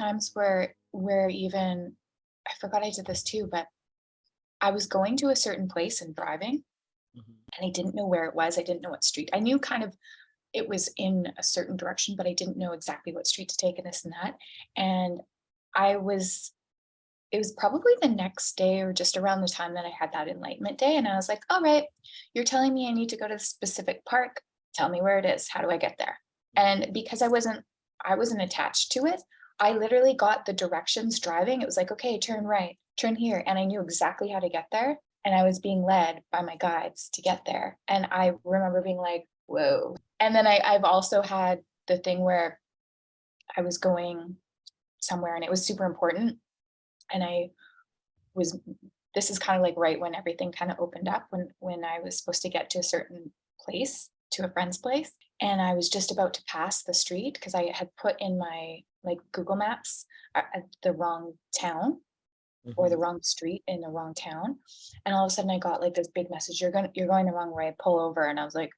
times where even I forgot I did this too, but I was going to a certain place and driving, Mhm. and I didn't know where it was. I didn't know what street. I knew kind of it was in a certain direction, but I didn't know exactly what street to take and this and that. And I was it was probably the next day or just around the time that I had that enlightenment day. And I was like, all right, you're telling me I need to go to this specific park. Tell me where it is. How do I get there? Mhm. And because I wasn't attached to it, I literally got the directions driving. It was like, okay, turn right, turn here. And I knew exactly how to get there. And I was being led by my guides to get there. And I remember being like, whoa. And then I've also had the thing where I was going somewhere and it was super important. And I was this is kind of like right when everything kind of opened up when I was supposed to get to a certain place, to a friend's place, and I was just about to pass the street because I had put in my like Google Maps the wrong town or the Mhm. wrong street in the wrong town, and all of a sudden I got like this big message, you're going the wrong way, pull over. And I was like,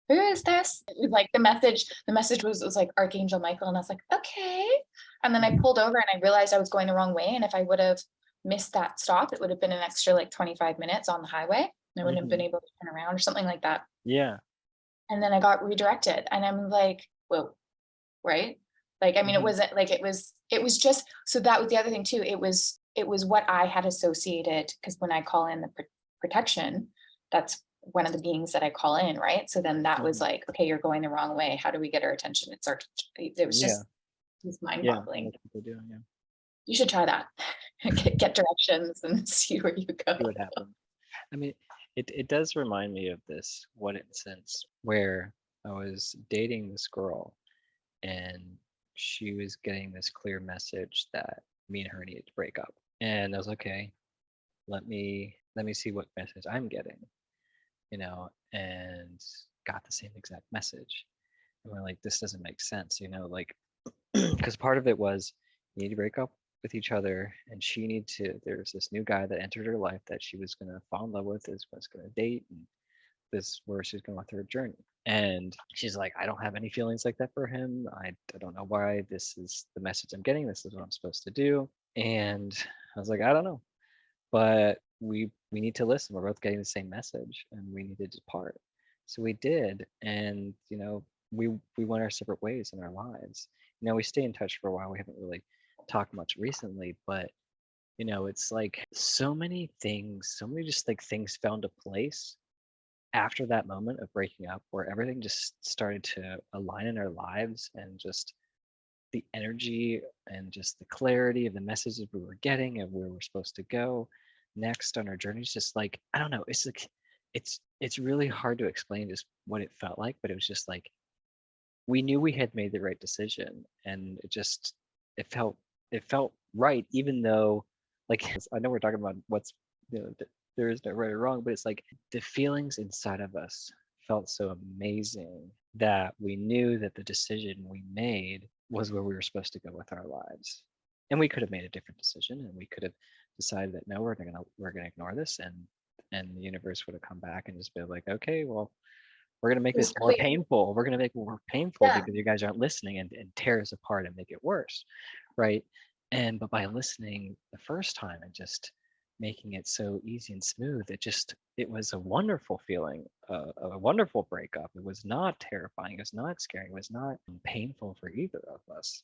who is this? It was like the message was like Archangel Michael, and I was like, okay. And then I pulled over and I realized I was going the wrong way. And if I would have missed that stop, it would have been an extra like 25 minutes on the highway. And I wouldn't have been Mhm. able to turn around or something like that. Yeah. And then I got redirected. And I'm like, whoa, right? Like, I mean, it Mhm. wasn't like it was just so that was the other thing too. It was what I had associated because when I call in the protection, that's one of the beings that I call in, right? So then that was Mhm. like, okay, you're going the wrong way. How do we get our attention? It was Yeah. just it was mind Yeah. boggling. Most people do, yeah. You should try that. Get directions and see where you See go. what happens. I mean, it does remind me of this one instance where I was dating this girl, and she was getting this clear message that me and her needed to break up. And I was, "Okay, let me see what message I'm getting," and got the same exact message. And we're like, "This doesn't make sense," like, because part of it was you need to break up with each other, and she need to there's this new guy that entered her life that she was gonna fall in love with, is was gonna date, and this where she's going with her journey. And she's like, I don't have any feelings like that for him. I don't know why this is the message I'm getting. This is what I'm supposed to do. And I was like, I don't know. But we need to listen. We're both getting the same message and we need to depart. So we did. And we went our separate ways in our lives. We stay in touch for a while. We haven't really talked much recently, but it's like so many things, so many just like things fell into place after that moment of breaking up where everything just started to align in our lives, and just the energy and just the clarity of the messages we were getting and where we're supposed to go next on our journeys, just like, I don't know, it's like it's really hard to explain just what it felt like, but it was just like we knew we had made the right decision, and it felt right, even though, like, I know we're talking about what's, there is no right or wrong, but it's like the feelings inside of us felt so amazing that we knew that the decision we made was where we were supposed to go with our lives. And we could have made a different decision, and we could have decided that no, we're gonna ignore this, and the universe would have come back and just be like, okay, well, we're gonna make It was this more clear. painful. We're gonna make it more painful Yeah. because you guys aren't listening, and tear us apart and make it worse, right? And but by listening the first time and just making it so easy and smooth, it was a wonderful feeling, a wonderful breakup. It was not terrifying. It was not scary. It was not painful for either of us.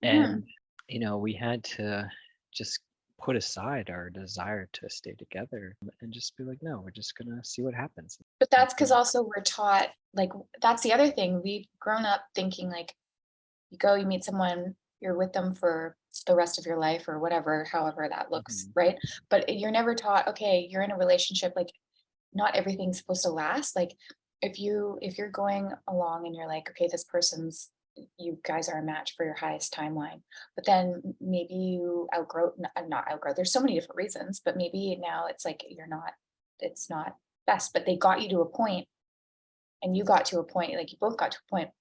Mhm. And we had to just put aside our desire to stay together and just be like, no, we're just gonna see what happens. But that's because also we're taught like that's the other thing. We've grown up thinking like you go, you meet someone, you're with them for the rest of your life or whatever, however that looks, Mhm. right? But you're never taught, okay, you're in a relationship, like not everything's supposed to last. Like if you're going along and you're like, okay, this person's you guys are a match for your highest timeline, but then maybe you outgrow not outgrow. There's so many different reasons, but maybe now it's like you're not. It's not best, but they got you to a point, and you got to a point, like you both got to a point,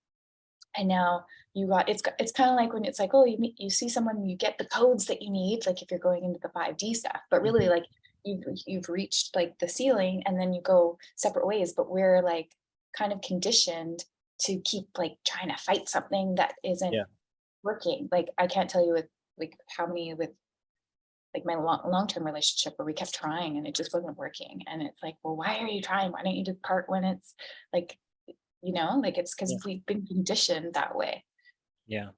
and now it's kind of like when it's like, oh, you see someone, you get the codes that you need, like if you're going into the 5D stuff, but really Mhm. like you've reached like the ceiling and then you go separate ways, but we're like kind of conditioned to keep like trying to fight something that isn't Yeah. working. Like, I can't tell you with like how many with like my long-term relationship where we kept trying and it just wasn't working. And it's like, well, why are you trying? Why don't you just part when it's like, like it's because Yeah. we've been conditioned that way. Yeah.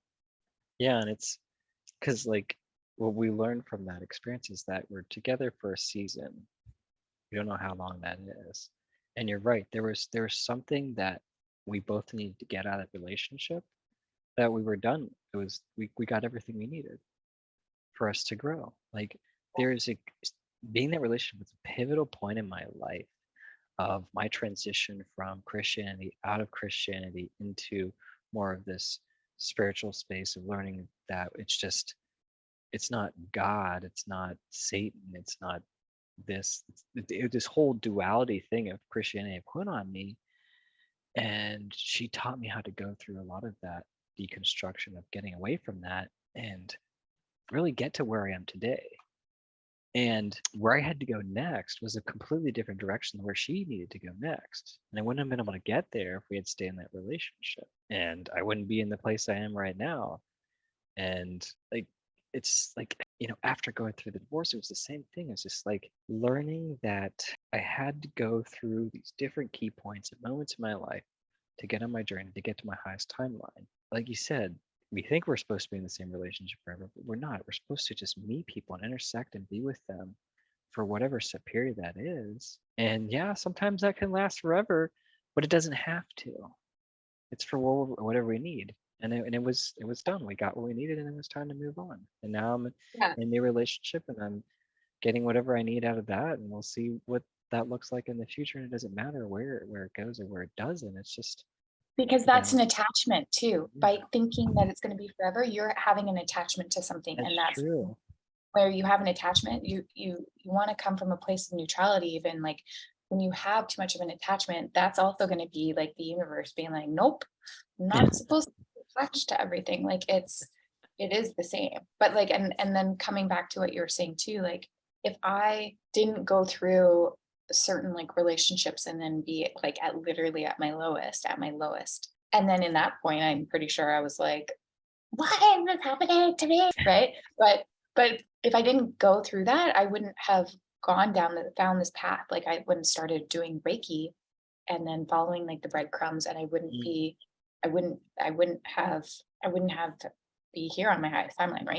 Yeah. And it's because like what we learned from that experience is that we're together for a season. We don't know how long that is. And you're right. There was something that we both needed to get out of the relationship that we were done. It was we got everything we needed for us to grow. Like there's a being that relationship was a pivotal point in my life of my transition from Christianity out of Christianity into more of this spiritual space of learning that it's not God, it's not Satan, it's not this whole duality thing of Christianity put on me. And she taught me how to go through a lot of that deconstruction of getting away from that and really get to where I am today. And where I had to go next was a completely different direction than where she needed to go next. And I wouldn't have been able to get there if we had stayed in that relationship. And I wouldn't be in the place I am right now. And like, it's like, after going through the divorce, it was the same thing. It's just like learning that I had to go through these different key points and moments in my life to get on my journey, to get to my highest timeline. Like you said, we think we're supposed to be in the same relationship forever, but we're not. We're supposed to just meet people and intersect and be with them for whatever set period that is. And yeah, sometimes that can last forever, but it doesn't have to. It's for whatever we need. And it was done. We got what we needed, and it was time to move on. And now I'm Yeah. in a new relationship, and I'm getting whatever I need out of that, and we'll see what that looks like in the future. And it doesn't matter where it goes or where it doesn't. It's just Because you that's know, an attachment too. By yeah, thinking that it's going to be forever, you're having an attachment to something. And that's that's true. where you have an attachment, you want to come from a place of neutrality. Even like when you have too much of an attachment, that's also going to be like the universe being like, nope, I'm not supposed to be attached to everything. Like it is the same. But like and then coming back to what you were saying too, like if I didn't go through certain like relationships and then be like at literally at my lowest. And then in that point, I'm pretty sure I was like, why is this happening to me? Right. But if I didn't go through that, I wouldn't have found this path. Like I wouldn't started doing Reiki and then following like the breadcrumbs, and I wouldn't have be here on my highest timeline, right?